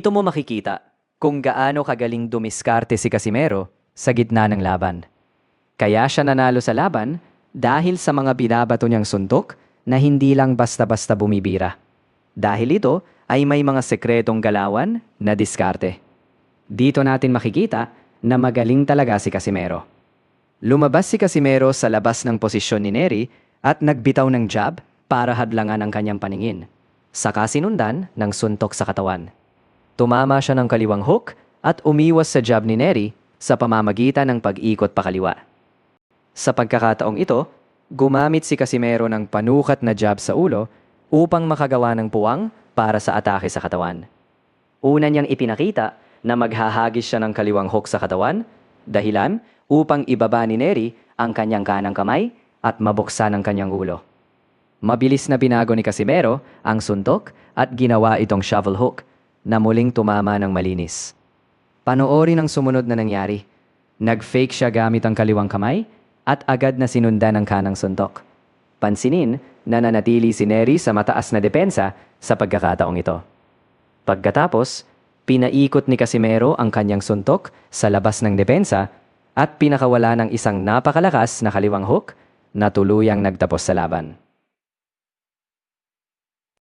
Dito mo makikita kung gaano kagaling dumiskarte si Casimero sa gitna ng laban. Kaya siya nanalo sa laban dahil sa mga binabato niyang suntok na hindi lang basta-basta bumibira. Dahil ito ay may mga sekretong galawan na diskarte. Dito natin makikita na magaling talaga si Casimero. Lumabas si Casimero sa labas ng posisyon ni Neri at nagbitaw ng jab para hadlangan ang kanyang paningin. Saka sinundan ng suntok sa katawan. Tumama siya ng kaliwang hook at umiwas sa jab ni Neri sa pamamagitan ng pag-ikot pakaliwa. Sa pagkakataong ito, gumamit si Casimero ng panukat na jab sa ulo upang makagawa ng puwang para sa atake sa katawan. Una niyang ipinakita na maghahagis siya ng kaliwang hook sa katawan, dahilan upang ibaba ni Neri ang kanyang kanang kamay at mabuksan ang kanyang ulo. Mabilis na binago ni Casimero ang suntok at ginawa itong shovel hook na muling tumama ng malinis. Panoorin ang sumunod na nangyari. Nag-fake siya gamit ang kaliwang kamay at agad na sinundan ang kanang suntok. Pansinin na nanatili si Neri sa mataas na depensa sa pagkakataong ito. Pagkatapos, pinaikot ni Casimero ang kanyang suntok sa labas ng depensa at pinakawala ng isang napakalakas na kaliwang hook na tuluyang nagtapos sa laban.